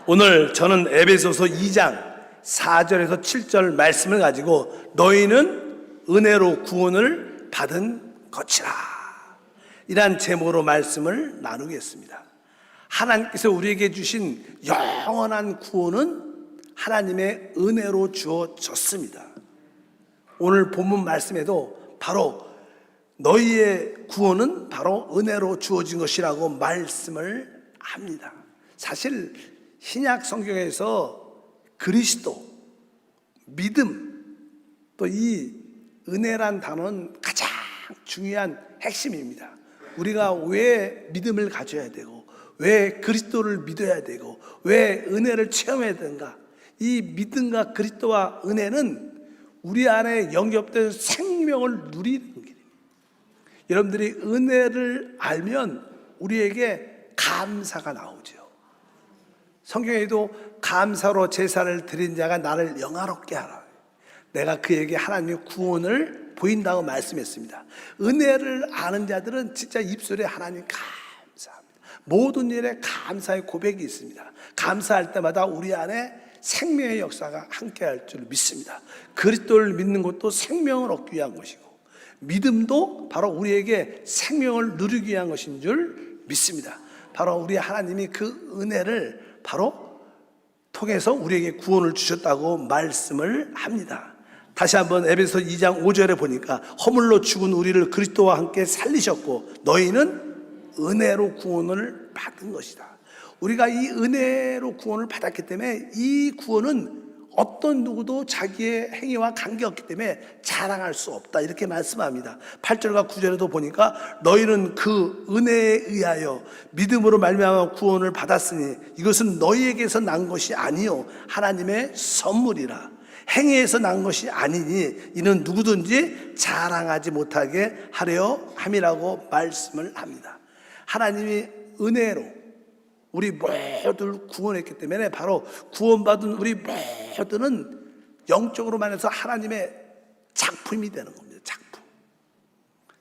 오늘 저는 에베소서 2장 4절에서 7절 말씀을 가지고 너희는 은혜로 구원을 받은 것이라, 이란 제목으로 말씀을 나누겠습니다. 하나님께서 우리에게 주신 영원한 구원은 하나님의 은혜로 주어졌습니다. 오늘 본문 말씀에도 바로 너희의 구원은 바로 은혜로 주어진 것이라고 말씀을 합니다. 사실 신약 성경에서 그리스도, 믿음, 또 이 은혜란 단어는 가장 중요한 핵심입니다. 우리가 왜 믿음을 가져야 되고, 왜 그리스도를 믿어야 되고, 왜 은혜를 체험해야 되는가? 이 믿음과 그리스도와 은혜는 우리 안에 영접된 생명을 누리는 길입니다. 여러분들이 은혜를 알면 우리에게 감사가 나오죠. 성경에도 감사로 제사를 드린 자가 나를 영화롭게 하라, 내가 그에게 하나님의 구원을 보인다고 말씀했습니다. 은혜를 아는 자들은 진짜 입술에 하나님 감사합니다. 모든 일에 감사의 고백이 있습니다. 감사할 때마다 우리 안에 생명의 역사가 함께할 줄 믿습니다. 그리스도를 믿는 것도 생명을 얻기 위한 것이고, 믿음도 바로 우리에게 생명을 누리기 위한 것인 줄 믿습니다. 바로 우리 하나님이 그 은혜를 바로 통해서 우리에게 구원을 주셨다고 말씀을 합니다. 다시 한번 에베소 2장 5절에 보니까 허물로 죽은 우리를 그리스도와 함께 살리셨고 너희는 은혜로 구원을 받은 것이다. 우리가 이 은혜로 구원을 받았기 때문에 이 구원은 어떤 누구도 자기의 행위와 관계없기 때문에 자랑할 수 없다, 이렇게 말씀합니다. 8절과 9절에도 보니까 너희는 그 은혜에 의하여 믿음으로 말미암아 구원을 받았으니 이것은 너희에게서 난 것이 아니요 하나님의 선물이라. 행위에서 난 것이 아니니 이는 누구든지 자랑하지 못하게 하려 함이라고 말씀을 합니다. 하나님이 은혜로 우리 모두를 구원했기 때문에 바로 구원받은 우리 모두는 영적으로 말해서 하나님의 작품이 되는 겁니다. 작품.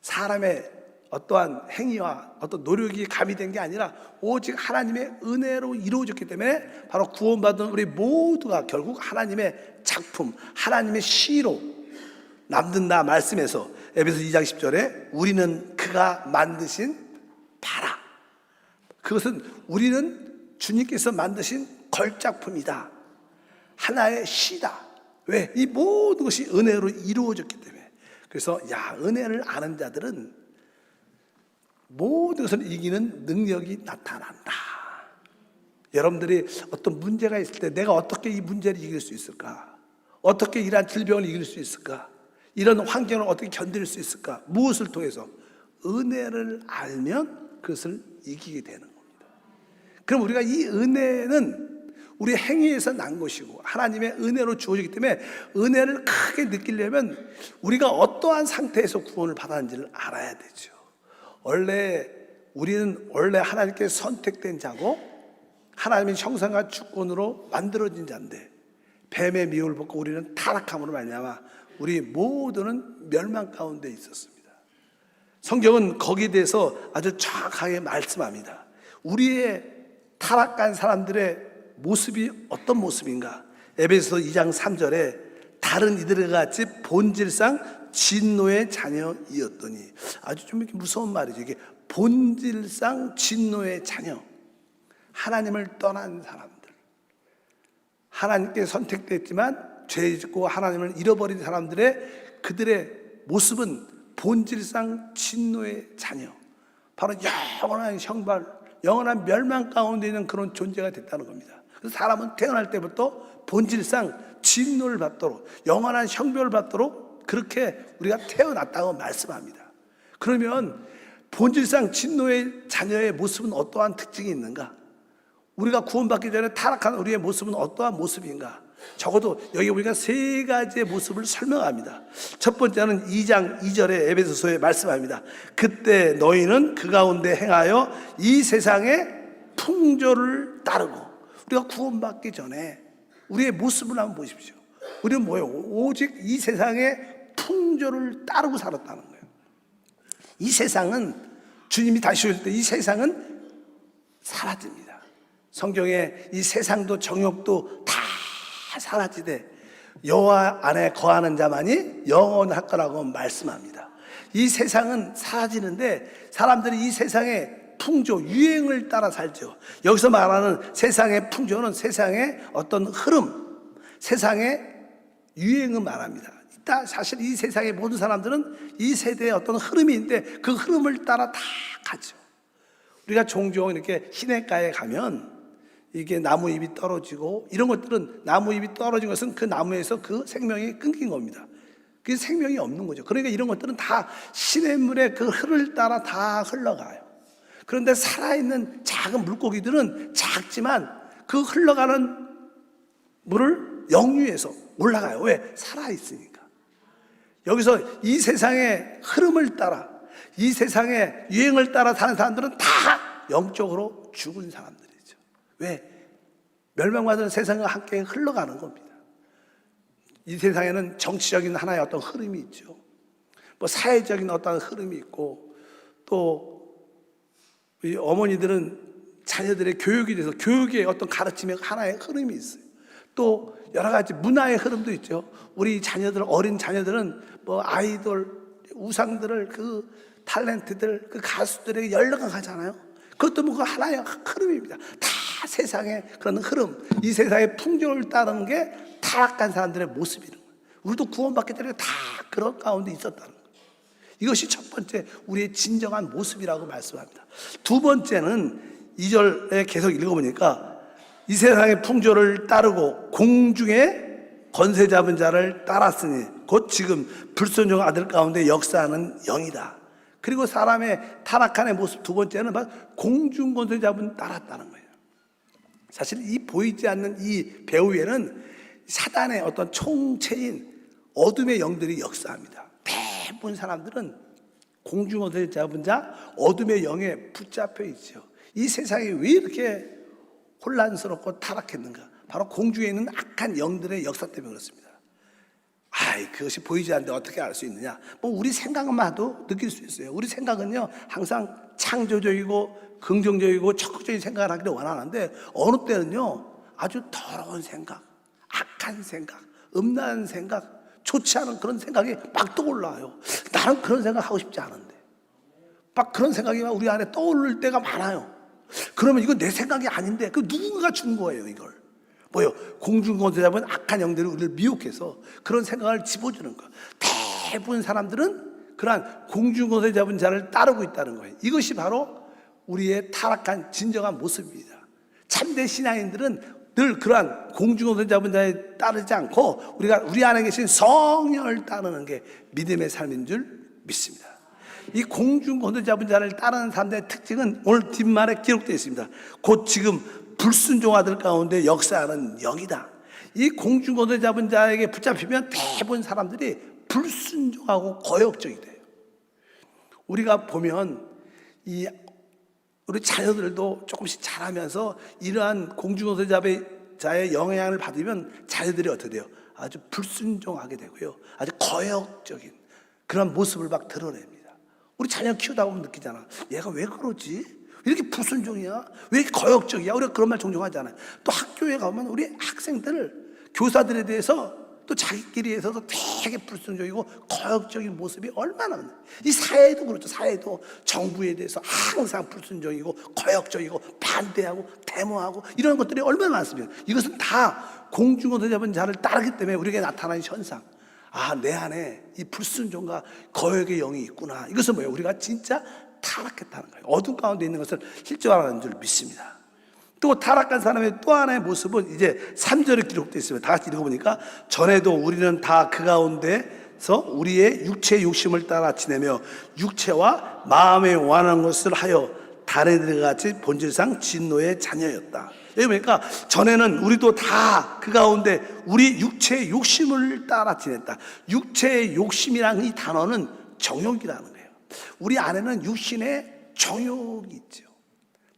사람의 어떠한 행위와 어떤 노력이 가미된 게 아니라 오직 하나님의 은혜로 이루어졌기 때문에 바로 구원받은 우리 모두가 결국 하나님의 작품, 하나님의 시로 남는다 말씀에서 에베소 2장 10절에 우리는 그가 만드신 바라, 그것은 우리는 주님께서 만드신 걸작품이다, 하나의 시다. 왜? 이 모든 것이 은혜로 이루어졌기 때문에. 그래서 은혜를 아는 자들은 모든 것을 이기는 능력이 나타난다. 여러분들이 어떤 문제가 있을 때 내가 어떻게 이 문제를 이길 수 있을까? 어떻게 이러한 질병을 이길 수 있을까? 이런 환경을 어떻게 견딜 수 있을까? 무엇을 통해서? 은혜를 알면 그것을 이기게 되는 겁니다. 그럼 우리가 이 은혜는 우리 행위에서 난 것이고 하나님의 은혜로 주어지기 때문에 은혜를 크게 느끼려면 우리가 어떠한 상태에서 구원을 받았는지를 알아야 되죠. 우리는 원래 하나님께 선택된 자고 하나님의 형상과 주권으로 만들어진 자인데 뱀의 미혹을 받고 우리는 타락함으로 말미암아 우리 모두는 멸망 가운데 있었습니다. 성경은 거기에 대해서 아주 정확하게 말씀합니다. 우리의 타락한 사람들의 모습이 어떤 모습인가? 에베소서 2장 3절에 다른 이들과 같이 본질상 진노의 자녀이었더니, 아주 좀 이렇게 무서운 말이죠. 이게 본질상 진노의 자녀, 하나님을 떠난 사람들, 하나님께 선택됐지만 죄 짓고 하나님을 잃어버린 사람들의 그들의 모습은 본질상 진노의 자녀, 바로 영원한 형벌, 영원한 멸망 가운데 있는 그런 존재가 됐다는 겁니다. 그래서 사람은 태어날 때부터 본질상 진노를 받도록, 영원한 형벌을 받도록 그렇게 우리가 태어났다고 말씀합니다. 그러면 본질상 진노의 자녀의 모습은 어떠한 특징이 있는가? 우리가 구원받기 전에 타락한 우리의 모습은 어떠한 모습인가? 적어도 여기 우리가 세 가지의 모습을 설명합니다. 첫 번째는 2장 2절에 에베소서에 말씀합니다. 그때 너희는 그 가운데 행하여 이 세상의 풍조를 따르고. 우리가 구원받기 전에 우리의 모습을 한번 보십시오. 우리는 뭐예요? 오직 이 세상의 풍조를 따르고 살았다는 거예요. 이 세상은 주님이 다시 오실 때 이 세상은 사라집니다. 성경에 이 세상도 정욕도 다 사라지되 여호와 안에 거하는 자만이 영원할 거라고 말씀합니다. 이 세상은 사라지는데 사람들이 이 세상의 풍조, 유행을 따라 살죠. 여기서 말하는 세상의 풍조는 세상의 어떤 흐름, 세상의 유행을 말합니다. 사실 이 세상의 모든 사람들은 이 세대의 어떤 흐름이 있는데 그 흐름을 따라 다 가죠. 우리가 종종 이렇게 시냇가에 가면 이게 나무 잎이 떨어지고 이런 것들은 나무 잎이 떨어진 것은 그 나무에서 그 생명이 끊긴 겁니다. 그게 생명이 없는 거죠. 그러니까 이런 것들은 다 시냇물의 그 흐를 따라 다 흘러가요. 그런데 살아있는 작은 물고기들은 작지만 그 흘러가는 물을 역류해서 올라가요. 왜? 살아있으니까. 여기서 이 세상의 흐름을 따라, 이 세상의 유행을 따라 사는 사람들은 다 영적으로 죽은 사람들이죠. 왜? 멸망받은 세상과 함께 흘러가는 겁니다. 이 세상에는 정치적인 하나의 어떤 흐름이 있죠. 뭐 사회적인 어떤 흐름이 있고, 또 이 어머니들은 자녀들의 교육에 대해서 교육의 어떤 가르침의 하나의 흐름이 있어요. 또 여러 가지 문화의 흐름도 있죠. 우리 자녀들, 어린 자녀들은 뭐 아이돌, 우상들을 그 탤런트들, 그 가수들에게 열광하잖아요. 그것도 뭐 하나의 흐름입니다. 다 세상의 그런 흐름, 이 세상의 풍조를 따르는 게 타락한 사람들의 모습이는 거예요. 우리도 구원받기 전에 다 그런 가운데 있었다는 거예요. 이것이 첫 번째 우리의 진정한 모습이라고 말씀합니다. 두 번째는 2절에 계속 읽어보니까 이 세상의 풍조를 따르고 공중에 권세 잡은 자를 따랐으니 곧 지금 불순종 아들 가운데 역사하는 영이다. 그리고 사람의 타락한의 모습 두 번째는 바로 공중 권세 잡은 따랐다는 거예요. 사실 이 보이지 않는 이 배후 위에는 사단의 어떤 총체인 어둠의 영들이 역사합니다. 대부분 사람들은 공중 권세 잡은 자, 어둠의 영에 붙잡혀 있죠. 이 세상이 왜 이렇게 혼란스럽고 타락했는가? 바로 공중에 있는 악한 영들의 역사 때문에 그렇습니다. 그것이 보이지 않는데 어떻게 알 수 있느냐? 뭐 우리 생각만 해도 느낄 수 있어요. 우리 생각은요 항상 창조적이고 긍정적이고 적극적인 생각을 하기를 원하는데 어느 때는요 아주 더러운 생각, 악한 생각, 음란한 생각, 좋지 않은 그런 생각이 막 떠올라요. 나는 그런 생각 하고 싶지 않은데 막 그런 생각이 우리 안에 떠오를 때가 많아요. 그러면 이거 내 생각이 아닌데 그 누군가가 준 거예요. 이걸 뭐요? 공중권세 잡은 악한 영들이 우리를 미혹해서 그런 생각을 집어주는 거예요. 대부분 사람들은 그러한 공중권세 잡은 자를 따르고 있다는 거예요. 이것이 바로 우리의 타락한 진정한 모습입니다. 참된 신앙인들은 늘 그러한 공중권세 잡은 자에 따르지 않고 우리 안에 계신 성령을 따르는 게 믿음의 삶인 줄 믿습니다. 이 공중권세 잡은 자를 따르는 사람들의 특징은 오늘 뒷말에 기록되어 있습니다. 곧 지금 불순종아들 가운데 역사하는 영이다. 이 공중권세 잡은 자에게 붙잡히면 대부분 사람들이 불순종하고 거역적이 돼요. 우리가 보면 우리 자녀들도 조금씩 자라면서 이러한 공중권세 자의 영향을 받으면 자녀들이 어떻게 돼요? 아주 불순종하게 되고요. 아주 거역적인 그런 모습을 막 드러냅니다. 우리 자녀 키우다 보면 느끼잖아. 얘가 왜 그러지? 왜 이렇게 불순종이야? 왜 이렇게 거역적이야? 우리가 그런 말 종종 하잖아요. 또 학교에 가면 우리 학생들, 교사들에 대해서 또 자기끼리 해서도 되게 불순종이고 거역적인 모습이 얼마나 많아요. 이 사회도 그렇죠. 사회도 정부에 대해서 항상 불순종이고 거역적이고 반대하고 데모하고 이런 것들이 얼마나 많습니까? 이것은 다 공중권세 잡은 자를 따르기 때문에 우리에게 나타나는 현상. 내 안에 이 불순종과 거역의 영이 있구나. 이것은 뭐예요? 우리가 진짜 타락했다는 거예요. 어둠 가운데 있는 것을 실제화하는 줄 믿습니다. 또 타락한 사람의 또 하나의 모습은 이제 3절에 기록되어 있습니다. 다 같이 읽어보니까 전에도 우리는 다 그 가운데서 우리의 육체의 욕심을 따라 지내며 육체와 마음에 원하는 것을 하여 다른 이들 같이 본질상 진노의 자녀였다. 여기 보니까 전에는 우리도 다 그 가운데 우리 육체의 욕심을 따라 지냈다. 육체의 욕심이라는 이 단어는 정욕이라는 거예요. 우리 안에는 육신의 정욕이 있죠.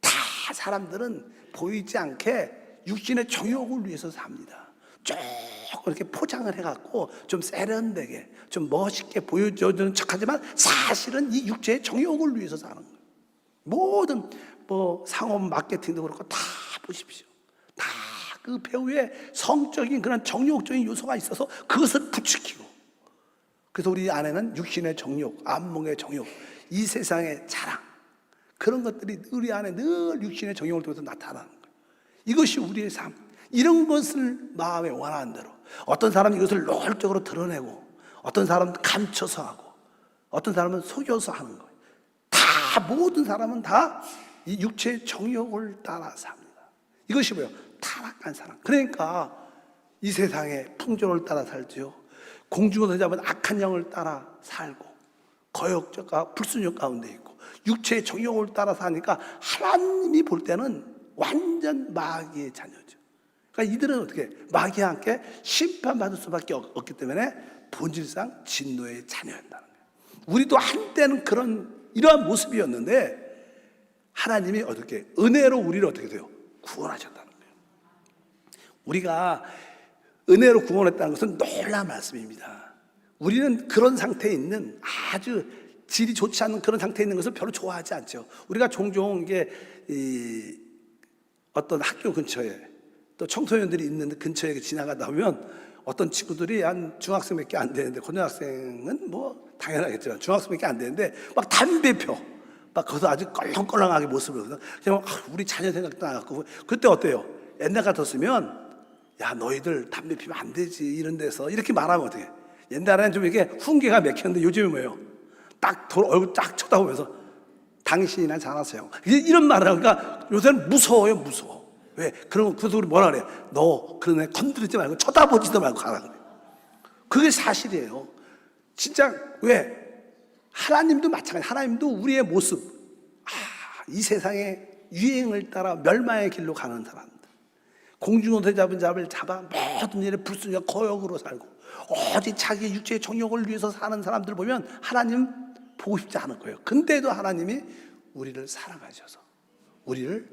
다 사람들은 보이지 않게 육신의 정욕을 위해서 삽니다. 조금 이렇게 포장을 해갖고 좀 세련되게 좀 멋있게 보여주는 척하지만 사실은 이 육체의 정욕을 위해서 사는 거예요. 모든 뭐 상업 마케팅도 그렇고 다 보십시오. 다 그 배우의 성적인 그런 정욕적인 요소가 있어서 그것을 부추기고, 그래서 우리 안에는 육신의 정욕, 안목의 정욕, 이 세상의 자랑, 그런 것들이 우리 안에 늘 육신의 정욕을 통해서 나타나는 거예요. 이것이 우리의 삶. 이런 것을 마음에 원하는 대로, 어떤 사람은 이것을 노골적으로 드러내고, 어떤 사람은 감춰서 하고, 어떤 사람은 속여서 하는 거예요. 다 모든 사람은 다 이 육체의 정욕을 따라 삽니다. 이것이 뭐예요? 타락한 사람. 그러니까 이 세상의 풍조를 따라 살지요, 공중에서 잡은 악한 영을 따라 살고, 거역적과 불순종 가운데 있고, 육체의 정욕을 따라 사니까 하나님이 볼 때는 완전 마귀의 자녀죠. 그러니까 이들은 어떻게 마귀와 함께 심판받을 수밖에 없기 때문에 본질상 진노의 자녀였다는 거예요. 우리도 한때는 이러한 모습이었는데 하나님이 어떻게 은혜로 우리를 어떻게 돼요? 구원하셨다는 거예요. 우리가 은혜로 구원했다는 것은 놀라운 말씀입니다. 우리는 그런 상태에 있는, 아주 질이 좋지 않은 그런 상태에 있는 것을 별로 좋아하지 않죠. 우리가 종종 이게 어떤 학교 근처에, 또 청소년들이 있는 근처에 지나가다 보면 어떤 친구들이 한 중학생밖에 안 되는데, 고등학생은 뭐 당연하겠지만 중학생밖에 안 되는데 막 담배 펴. 막 거기서 아주 껄렁껄렁하게 모습을 보여서 그냥 우리 자녀 생각도 안 하고. 그때 어때요? 옛날 같았으면 야, 너희들 담배 피면 안 되지, 이런 데서 이렇게 말하면 어떻게? 옛날에는 좀 이렇게 훈계가 맥혔는데 요즘은 뭐예요? 딱 얼굴 딱 쳐다보면서 당신이나 잘하세요, 이런 말을 하니까 요새는 무서워요. 무서워. 왜? 그래서 우리 뭐라 그래? 너 그런 애 건드리지 말고 쳐다보지도 말고 가라 그래. 그게 사실이에요. 진짜. 왜? 하나님도 마찬가지. 하나님도 우리의 모습, 이 세상의 유행을 따라 멸망의 길로 가는 사람들, 공중에서 잡은 잡을 잡아 모든 일에 불순종 거역으로 살고 오직 자기 육체의 정욕을 위해서 사는 사람들 보면 하나님 보고 싶지 않을 거예요. 근데도 하나님이 우리를 사랑하셔서 우리를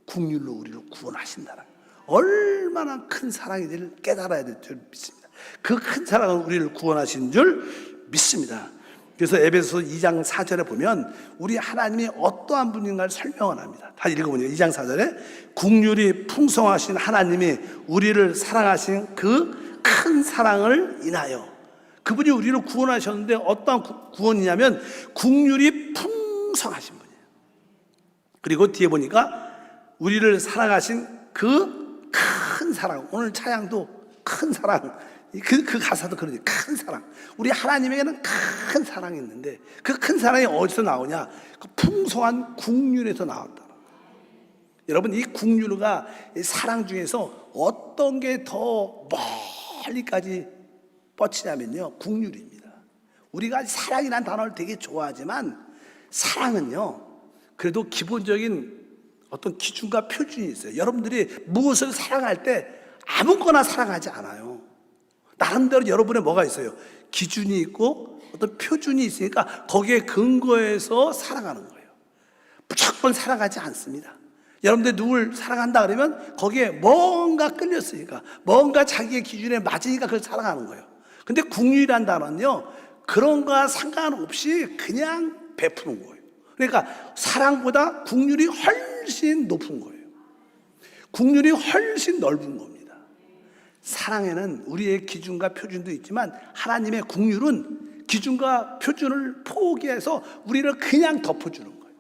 국률로 우리를 구원하신다는, 얼마나 큰 사랑인지를 깨달아야 될 줄 믿습니다. 그 큰 사랑은 우리를 구원하신 줄 믿습니다. 그래서 에베소서 2장 4절에 보면 우리 하나님이 어떠한 분인가를 설명을 합니다. 다 읽어보세요. 2장 4절에 국률이 풍성하신 하나님이 우리를 사랑하신 그 큰 사랑을 인하여, 그분이 우리를 구원하셨는데 어떠한 구원이냐면 국률이 풍성하신 분이에요. 그리고 뒤에 보니까 우리를 사랑하신 그 큰 사랑, 오늘 찬양도 큰 사랑, 그 가사도 그러지, 큰 사랑. 우리 하나님에게는 큰 사랑이 있는데 그 큰 사랑이 어디서 나오냐? 그 풍성한 국률에서 나왔다. 여러분, 이 국률가 사랑 중에서 어떤 게 더 멀리까지 뻗치냐면요, 국률입니다. 우리가 사랑이라는 단어를 되게 좋아하지만 사랑은요, 그래도 기본적인 어떤 기준과 표준이 있어요. 여러분들이 무엇을 사랑할 때 아무거나 사랑하지 않아요. 나름대로 여러분의 뭐가 있어요? 기준이 있고 어떤 표준이 있으니까 거기에 근거해서 사랑하는 거예요. 무조건 사랑하지 않습니다. 여러분들 누굴 사랑한다 그러면 거기에 뭔가 끌렸으니까, 뭔가 자기의 기준에 맞으니까 그걸 사랑하는 거예요. 근데 국률이란 단어는요, 그런 거와 상관없이 그냥 베푸는 거예요. 그러니까 사랑보다 국률이 훨씬 높은 거예요. 국률이 훨씬 넓은 겁니다. 사랑에는 우리의 기준과 표준도 있지만 하나님의 국률은 기준과 표준을 포기해서 우리를 그냥 덮어주는 거예요.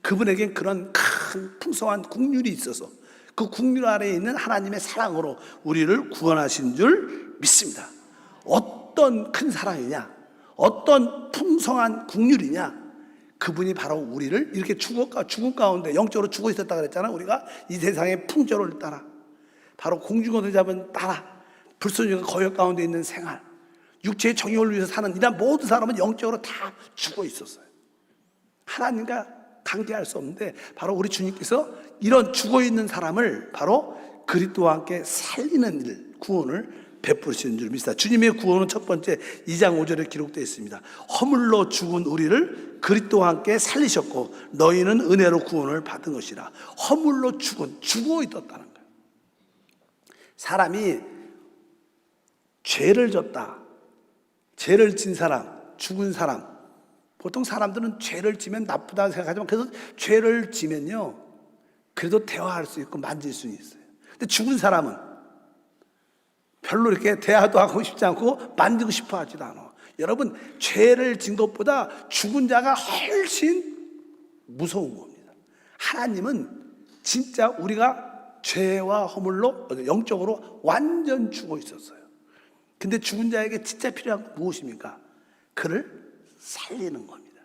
그분에겐 그런 큰 풍성한 국률이 있어서 그 국률 아래에 있는 하나님의 사랑으로 우리를 구원하신 줄 믿습니다. 어떤 큰 사랑이냐, 어떤 풍성한 국률이냐, 그분이 바로 우리를 이렇게 죽음 가운데 영적으로 죽어 있었다 그랬잖아. 우리가 이 세상의 풍조를 따라, 바로 공중에서 잡은 따라 불순종과 거역 가운데 있는 생활, 육체의 정욕을 위해서 사는 이런 모든 사람은 영적으로 다 죽어 있었어요. 하나님과 관계할 수 없는데 바로 우리 주님께서 이런 죽어 있는 사람을 바로 그리스도와 함께 살리는 일, 구원을 베푸시는 줄 믿습니다. 주님의 구원은 첫 번째 2장 5절에 기록되어 있습니다. 허물로 죽은 우리를 그리스도와 함께 살리셨고 너희는 은혜로 구원을 받은 것이라. 허물로 죽어 있었다는 거예요. 사람이 죄를 졌다, 죄를 진 사람, 죽은 사람, 보통 사람들은 죄를 지면 나쁘다 생각하지만, 그래서 죄를 지면요 그래도 대화할 수 있고 만질 수 있어요. 근데 죽은 사람은 별로 이렇게 대화도 하고 싶지 않고 만지고 싶어 하지도 않아. 여러분, 죄를 진 것보다 죽은 자가 훨씬 무서운 겁니다. 하나님은 진짜 우리가 죄와 허물로 영적으로 완전 죽어 있었어요. 근데 죽은 자에게 진짜 필요한 건 무엇입니까? 그를 살리는 겁니다.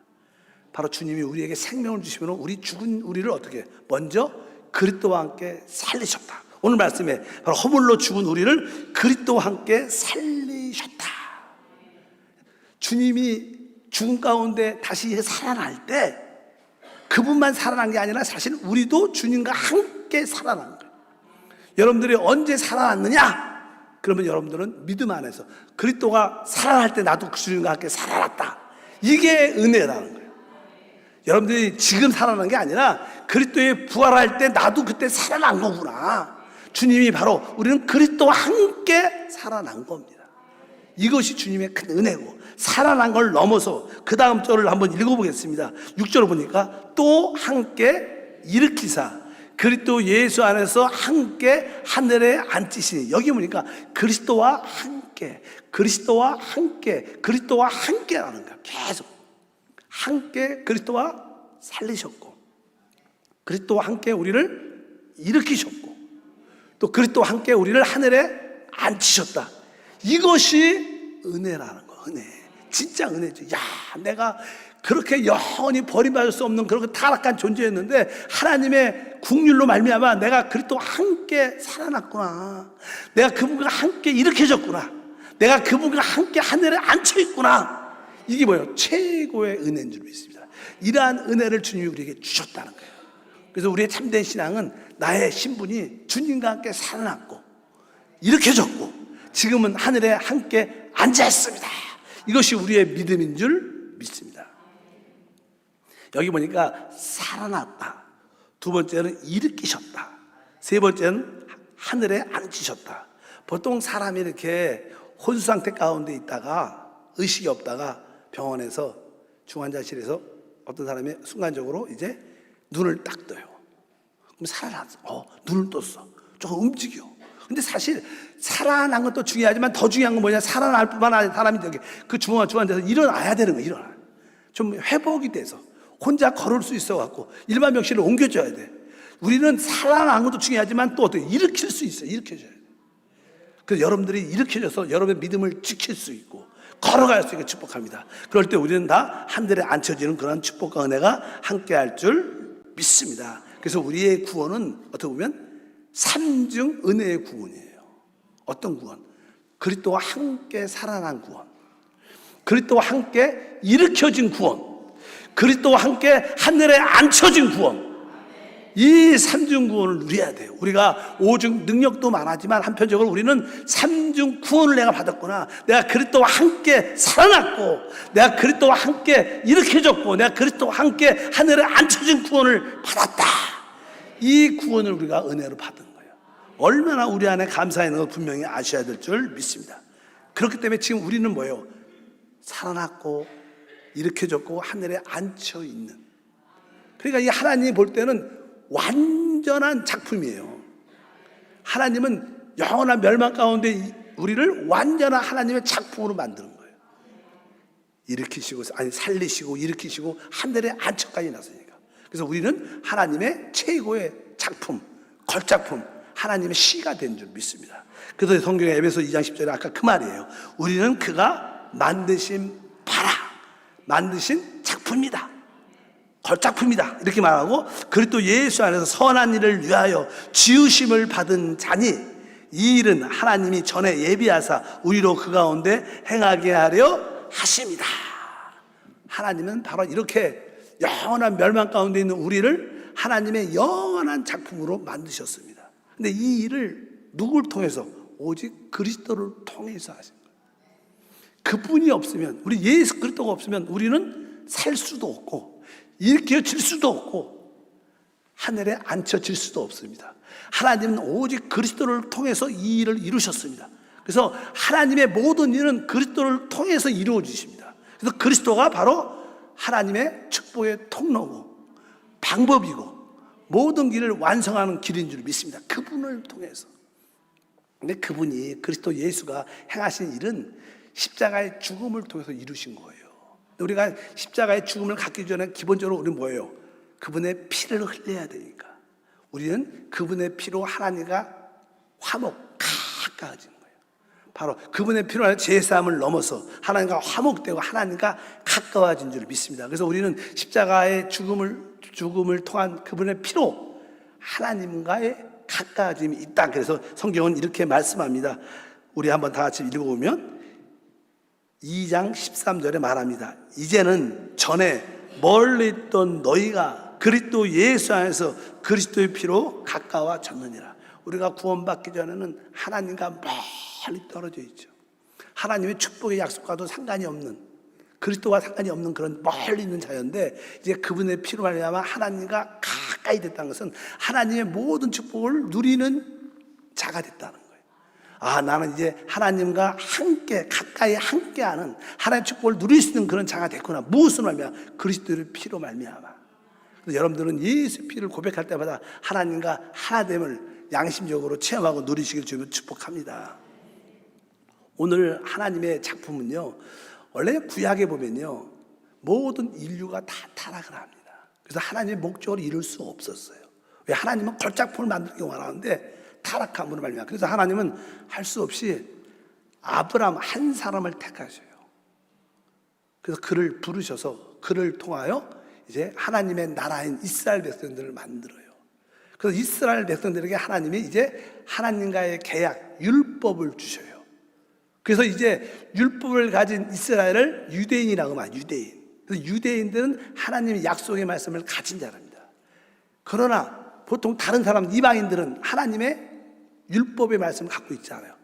바로 주님이 우리에게 생명을 주시면 우리 죽은 우리를 어떻게 먼저 그리스도와 함께 살리셨다. 오늘 말씀에 바로 허물로 죽은 우리를 그리스도와 함께 살리셨다. 주님이 죽은 가운데 다시 살아날 때 그분만 살아난 게 아니라 사실 우리도 주님과 함께 살아난 거예요. 여러분들이 언제 살아났느냐? 그러면 여러분들은 믿음 안에서 그리스도가 살아날 때 나도 주님과 함께 살아났다. 이게 은혜라는 거예요. 여러분들이 지금 살아난 게 아니라 그리스도에 부활할 때 나도 그때 살아난 거구나. 주님이 바로 우리는 그리스도와 함께 살아난 겁니다. 이것이 주님의 큰 은혜고, 살아난 걸 넘어서 그 다음 절을 한번 읽어보겠습니다. 6절을 보니까 또 함께 일으키사 그리스도 예수 안에서 함께 하늘에 앉히시니, 여기 보니까 그리스도와 함께, 그리스도와 함께, 그리스도와 함께라는 거야. 계속 함께 그리스도와 살리셨고, 그리스도와 함께 우리를 일으키셨고, 또 그리스도와 함께 우리를 하늘에 앉히셨다. 이것이 은혜라는 거야. 은혜, 진짜 은혜죠. 야, 내가 그렇게 영원히 버림받을 수 없는 그렇게 타락한 존재였는데 하나님의 국률로 말미암아 내가 그리스도와 함께 살아났구나. 내가 그분과 함께 일으켜졌구나. 내가 그분과 함께 하늘에 앉혀 있구나. 이게 뭐예요? 최고의 은혜인 줄 믿습니다. 이러한 은혜를 주님이 우리에게 주셨다는 거예요. 그래서 우리의 참된 신앙은 나의 신분이 주님과 함께 살아났고 일으켜졌고 지금은 하늘에 함께 앉아 있습니다. 이것이 우리의 믿음인 줄 믿습니다. 여기 보니까 살아났다. 두 번째는 일으키셨다. 세 번째는 하늘에 앉히셨다. 보통 사람이 이렇게 혼수 상태 가운데 있다가 의식이 없다가 병원에서 중환자실에서 어떤 사람이 순간적으로 이제 눈을 딱 떠요. 그럼 살아났어. 눈을 떴어. 조금 움직여. 근데 사실 살아난 것도 중요하지만 더 중요한 건 뭐냐? 살아날 뿐만 아니라 사람이 저기 그 중환자에서 일어나야 되는 거야. 일어나. 좀 회복이 돼서 혼자 걸을 수 있어갖고 일반 병실을 옮겨줘야 돼. 우리는 살아난 것도 중요하지만 또 어떻게 일으킬 수 있어요. 일으켜줘야 돼. 그래서 여러분들이 일으켜져서 여러분의 믿음을 지킬 수 있고 걸어갈 수 있게 축복합니다. 그럴 때 우리는 다 하늘에 앉혀지는 그런 축복과 은혜가 함께할 줄 믿습니다. 그래서 우리의 구원은 어떻게 보면 삼중 은혜의 구원이에요. 어떤 구원? 그리스도와 함께 살아난 구원, 그리스도와 함께 일으켜진 구원, 그리스도와 함께 하늘에 앉혀진 구원. 이 삼중 구원을 누려야 돼요. 우리가 오중 능력도 많았지만 한편적으로 우리는 삼중 구원을 내가 받았구나. 내가 그리스도와 함께 살아났고, 내가 그리스도와 함께 일으켜졌고, 내가 그리스도와 함께 하늘에 앉혀진 구원을 받았다. 이 구원을 우리가 은혜로 받은 거예요. 얼마나 우리 안에 감사 있는 걸 분명히 아셔야 될 줄 믿습니다. 그렇기 때문에 지금 우리는 뭐예요? 살아났고 일으켜졌고 하늘에 앉혀 있는, 그러니까 이 하나님이 볼 때는 완전한 작품이에요. 하나님은 영원한 멸망 가운데 우리를 완전한 하나님의 작품으로 만드는 거예요. 일으키시고, 아니 살리시고 일으키시고 하늘에 앉혀까지 놨으니까. 그래서 우리는 하나님의 최고의 작품, 걸작품, 하나님의 시가 된 줄 믿습니다. 그래서 성경의 에베소 2장 10절에 아까 그 말이에요. 우리는 그가 만드신 바라, 만드신 작품이다, 걸작품이다, 이렇게 말하고, 그리스도 예수 안에서 선한 일을 위하여 지으심을 받은 자니 이 일은 하나님이 전에 예비하사 우리로 그 가운데 행하게 하려 하십니다. 하나님은 바로 이렇게 영원한 멸망 가운데 있는 우리를 하나님의 영원한 작품으로 만드셨습니다. 근데 이 일을 누굴 통해서? 오직 그리스도를 통해서 하신 거예요. 그분이 없으면, 우리 예수 그리스도가 없으면 우리는 살 수도 없고 일으켜질 수도 없고 하늘에 앉혀질 수도 없습니다. 하나님은 오직 그리스도를 통해서 이 일을 이루셨습니다. 그래서 하나님의 모든 일은 그리스도를 통해서 이루어지십니다. 그래서 그리스도가 바로 하나님의 축복의 통로고 방법이고 모든 길을 완성하는 길인 줄 믿습니다. 그분을 통해서. 근데 그분이 그리스도 예수가 행하신 일은 십자가의 죽음을 통해서 이루신 거예요. 우리가 십자가의 죽음을 갖기 전에 기본적으로 우리는 뭐예요? 그분의 피를 흘려야 되니까 우리는 그분의 피로 하나님과 가까워진 거예요. 바로 그분의 피로 하여 제사함을 넘어서 하나님과 화목되고 하나님과 가까워진 줄 믿습니다. 그래서 우리는 십자가의 죽음을 통한 그분의 피로 하나님과의 가까워짐이 있다. 그래서 성경은 이렇게 말씀합니다. 우리 한번 다 같이 읽어보면 2장 13절에 말합니다. 이제는 전에 멀리 있던 너희가 그리스도 예수 안에서 그리스도의 피로 가까워졌느니라. 우리가 구원받기 전에는 하나님과 멀리 떨어져 있죠. 하나님의 축복의 약속과도 상관이 없는, 그리스도와 상관이 없는 그런 멀리 있는 자였는데 이제 그분의 피로 말미암아 하나님과 가까이 됐다는 것은 하나님의 모든 축복을 누리는 자가 됐다는 거예요. 아, 나는 이제 하나님과 함께 가까이 함께하는 하나님의 축복을 누릴 수 있는 그런 자가 됐구나. 무엇으로 말미암아? 그리스도의 피로 말미암아. 여러분들은 예수 피를 고백할 때마다 하나님과 하나됨을 양심적으로 체험하고 누리시길 주면 축복합니다. 오늘 하나님의 작품은요, 원래 구약에 보면요 모든 인류가 다 타락을 합니다. 그래서 하나님의 목적을 이룰 수 없었어요. 왜? 하나님은 걸작품을 만들기 원하는데 타락함으로 말미암아. 그래서 하나님은 할 수 없이 아브라함 한 사람을 택하셔요. 그래서 그를 부르셔서 그를 통하여 이제 하나님의 나라인 이스라엘 백성들을 만들어요. 그래서 이스라엘 백성들에게 하나님이 이제 하나님과의 계약, 율법을 주셔요. 그래서 이제 율법을 가진 이스라엘을 유대인이라고 말해요. 유대인. 그래서 유대인들은 하나님의 약속의 말씀을 가진 자랍니다. 그러나 보통 다른 사람, 이방인들은 하나님의 율법의 말씀을 갖고 있지 않아요.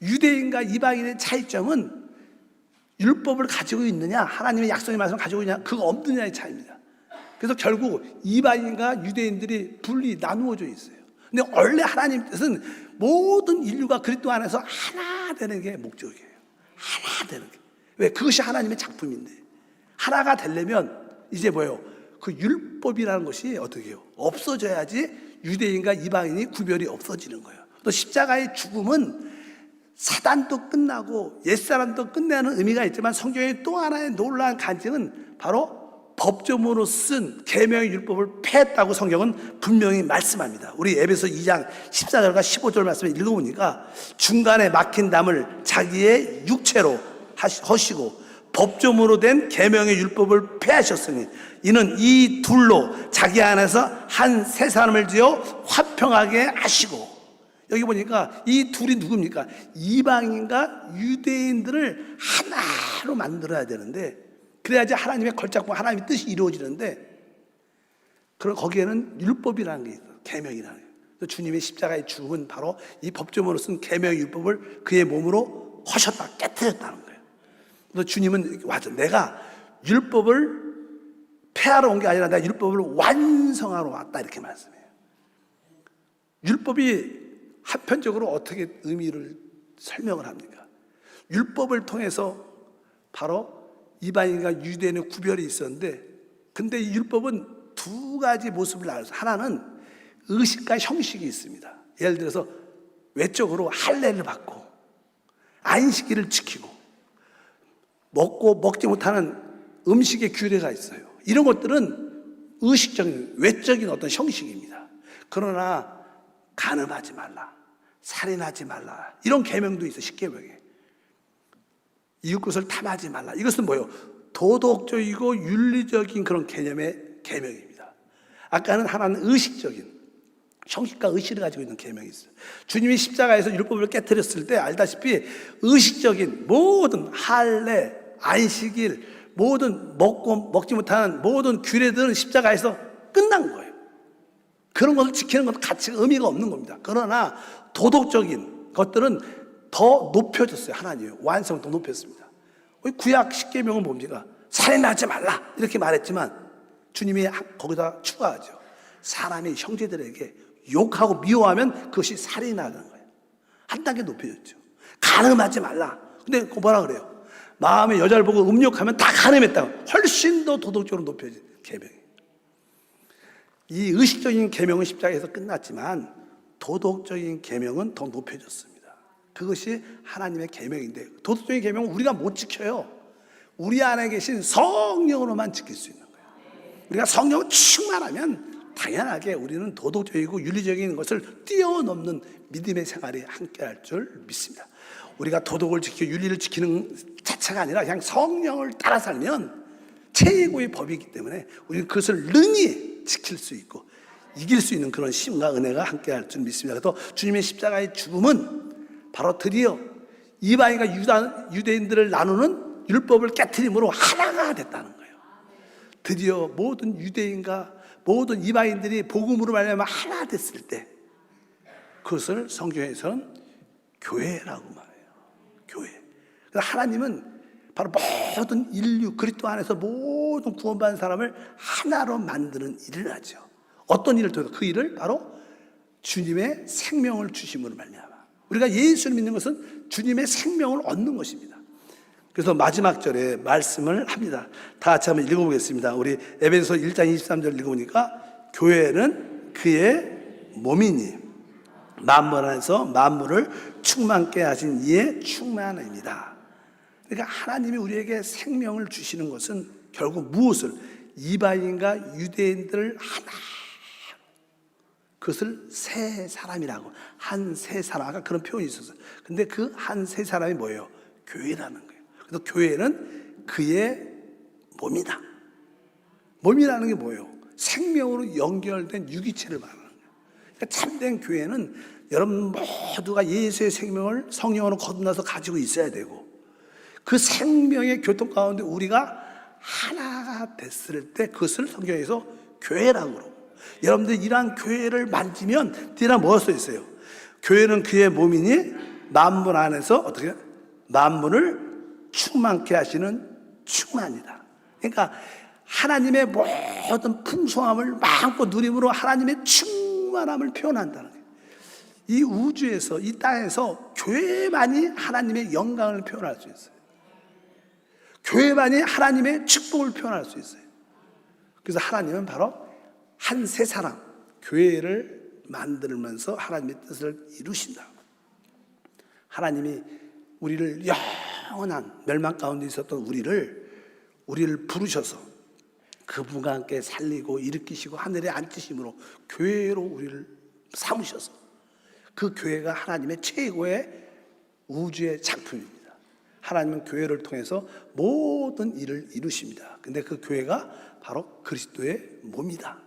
유대인과 이방인의 차이점은 율법을 가지고 있느냐, 하나님의 약속의 말씀을 가지고 있느냐, 그거 없느냐의 차이입니다. 그래서 결국 이방인과 유대인들이 분리 나누어져 있어요. 근데 원래 하나님 뜻은 모든 인류가 그리스도 안에서 하나 되는 게 목적이에요. 하나 되는 게. 왜? 그것이 하나님의 작품인데. 하나가 되려면 이제 뭐예요? 그 율법이라는 것이 어떻게 해요? 없어져야지 유대인과 이방인이 구별이 없어지는 거예요. 또 십자가의 죽음은 사단도 끝나고 옛사람도 끝내는 의미가 있지만 성경의 또 하나의 놀라운 간증은 바로 법조문으로 쓴 계명의 율법을 폐했다고 성경은 분명히 말씀합니다. 우리 에베소 2장 14절과 15절 말씀을 읽어보니까 중간에 막힌 담을 자기의 육체로 하시고 법조문으로 된 계명의 율법을 폐하셨으니 이는 이 둘로 자기 안에서 한 새 사람을 지어 화평하게 하시고. 여기 보니까 이 둘이 누굽니까? 이방인과 유대인들을 하나로 만들어야 되는데 그래야지 하나님의 걸작과 하나님의 뜻이 이루어지는데 거기에는 율법이라는 게 있어요. 계명이라는 게. 주님의 십자가의 죽음은 바로 이 법조문으로 쓴 계명의 율법을 그의 몸으로 허셨다, 깨뜨렸다는 거예요. 그래서 주님은 맞아, 내가 율법을 폐하러 온 게 아니라 내가 율법을 완성하러 왔다, 이렇게 말씀해요. 율법이 한편적으로 어떻게 의미를 설명을 합니까? 율법을 통해서 바로 이방인과 유대인의 구별이 있었는데, 근데 이 율법은 두 가지 모습을 나눠서, 하나는 의식과 형식이 있습니다. 예를 들어서 외적으로 할례를 받고 안식일을 지키고 먹고 먹지 못하는 음식의 규례가 있어요. 이런 것들은 의식적인 외적인 어떤 형식입니다. 그러나 간음하지 말라, 살인하지 말라, 이런 계명도 있어요. 십계명에. 이웃 것을 탐하지 말라. 이것은 뭐예요? 도덕적이고 윤리적인 그런 개념의 계명입니다. 아까는 하나는 의식적인 형식과 의식을 가지고 있는 계명이 있어요. 주님이 십자가에서 율법을 깨뜨렸을 때 알다시피 의식적인 모든 할례, 안식일, 모든 먹지 못하는 모든 규례들은 십자가에서 끝난 거예요. 그런 것을 지키는 것도 가치가 의미가 없는 겁니다. 그러나 도덕적인 것들은 더 높여졌어요. 하나님의 완성을 더 높였습니다. 구약 십계명은 뭡니까? 살인하지 말라 이렇게 말했지만 주님이 거기다 추가하죠. 사람이 형제들에게 욕하고 미워하면 그것이 살인하는 거예요. 한 단계 높여졌죠. 간음하지 말라. 근데 뭐라 그래요? 마음의 여자를 보고 음욕하면 다 간음했다. 훨씬 더 도덕적으로 높여진 계명이. 이 의식적인 계명은 십자가에서 끝났지만 도덕적인 계명은 더 높여졌습니다. 그것이 하나님의 계명인데, 도덕적인 계명은 우리가 못 지켜요. 우리 안에 계신 성령으로만 지킬 수 있는 거예요. 우리가 성령을 충만하면 당연하게 우리는 도덕적이고 윤리적인 것을 뛰어넘는 믿음의 생활이 함께할 줄 믿습니다. 우리가 도덕을 지키고 윤리를 지키는 자체가 아니라 그냥 성령을 따라 살면 최고의 법이기 때문에 우리는 그것을 능히 지킬 수 있고 이길 수 있는 그런 힘과 은혜가 함께할 줄 믿습니다. 그래서 주님의 십자가의 죽음은 바로 드디어 이방인과 유대인들을 나누는 율법을 깨트림으로 하나가 됐다는 거예요. 드디어 모든 유대인과 모든 이방인들이 복음으로 말미암아 하나 됐을 때 그것을 성경에서는 교회라고 말해요. 교회. 그래서 하나님은 바로 모든 인류 그리스도 안에서 모든 구원받은 사람을 하나로 만드는 일을 하죠. 어떤 일을 통해서? 그 일을 바로 주님의 생명을 주심으로 말미암아. 우리가 예수를 믿는 것은 주님의 생명을 얻는 것입니다. 그래서 마지막 절에 말씀을 합니다. 다 같이 한번 읽어보겠습니다. 우리 에베소서 1장 23절 읽어보니까 교회는 그의 몸이니 만물 안에서 만물을 충만케 하신 이의 충만입니다. 그러니까 하나님이 우리에게 생명을 주시는 것은 결국 무엇을? 이방인과 유대인들을 하나, 그것을 세 사람이라고, 한 세 사람, 아까 그런 표현이 있었어요. 근데 그 한 세 사람이 뭐예요? 교회라는 거예요. 그래서 교회는 그의 몸이다. 몸이라는 게 뭐예요? 생명으로 연결된 유기체를 말하는 거예요. 그러니까 참된 교회는 여러분 모두가 예수의 생명을 성령으로 거듭나서 가지고 있어야 되고, 그 생명의 교통 가운데 우리가 하나가 됐을 때 그것을 성경에서 교회라고 그러고, 여러분들 이러한 교회를 만지면 뒤에 뭐가 써 있어요? 교회는 그의 몸이니 만물 안에서 어떻게? 만물을 충만케 하시는 충만이다. 그러니까 하나님의 모든 풍성함을 마음껏 누림으로 하나님의 충만함을 표현한다는 거예요. 이 우주에서, 이 땅에서 교회만이 하나님의 영광을 표현할 수 있어요. 교회만이 하나님의 축복을 표현할 수 있어요. 그래서 하나님은 바로 한 세 사람, 교회를 만들면서 하나님의 뜻을 이루신다. 하나님이 우리를 영원한 멸망 가운데 있었던 우리를 부르셔서 그분과 함께 살리고 일으키시고 하늘에 앉히심으로 교회로 우리를 삼으셔서 그 교회가 하나님의 최고의 우주의 작품입니다. 하나님은 교회를 통해서 모든 일을 이루십니다. 근데 그 교회가 바로 그리스도의 몸이다.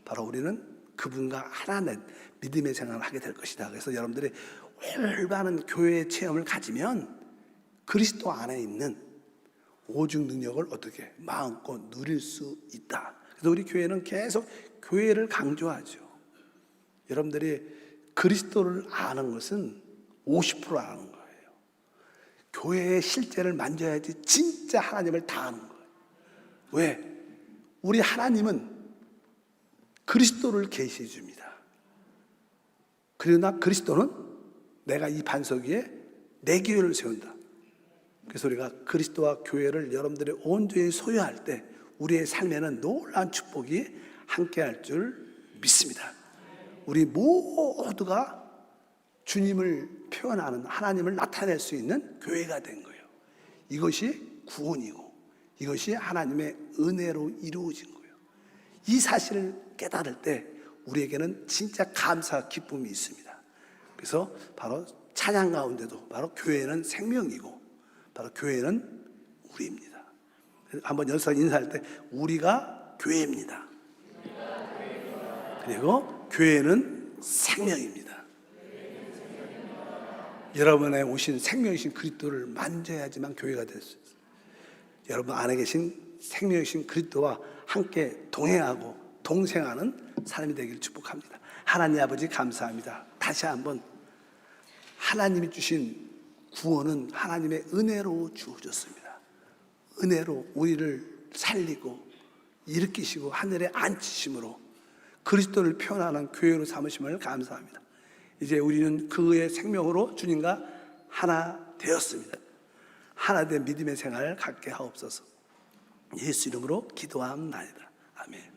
바로 우리는 그분과 하나된 믿음의 생활을 하게 될 것이다. 그래서 여러분들이 올바른 교회의 체험을 가지면 그리스도 안에 있는 오직 능력을 어떻게 마음껏 누릴 수 있다. 그래서 우리 교회는 계속 교회를 강조하죠. 여러분들이 그리스도를 아는 것은 50% 아는 거예요. 교회의 실제를 만져야지 진짜 하나님을 다 아는 거예요. 왜? 우리 하나님은 그리스도를 계시해 줍니다. 그러나 그리스도는 내가 이 반석 위에 내 교회를 세운다. 그래서 우리가 그리스도와 교회를 여러분들이 온전히 소유할 때 우리의 삶에는 놀라운 축복이 함께할 줄 믿습니다. 우리 모두가 주님을 표현하는, 하나님을 나타낼 수 있는 교회가 된 거예요. 이것이 구원이고 이것이 하나님의 은혜로 이루어진 거예요. 이 사실을 깨달을 때 우리에게는 진짜 감사, 기쁨이 있습니다. 그래서 바로 찬양 가운데도 바로 교회는 생명이고 바로 교회는 우리입니다. 한번 연습 인사할 때 우리가 교회입니다. 그리고 교회는 생명입니다. 여러분의 오신 생명이신 그리스도를 만져야지만 교회가 될 수 있어요. 여러분 안에 계신 생명이신 그리스도와 함께 동행하고 동생하는 사람이 되기를 축복합니다. 하나님 아버지 감사합니다. 다시 한번 하나님이 주신 구원은 하나님의 은혜로 주어졌습니다. 은혜로 우리를 살리고 일으키시고 하늘에 앉히심으로 그리스도를 표현하는 교회로 삼으심을 감사합니다. 이제 우리는 그의 생명으로 주님과 하나 되었습니다. 하나된 믿음의 생활을 갖게 하옵소서. 예수 이름으로 기도함나이다. 아멘.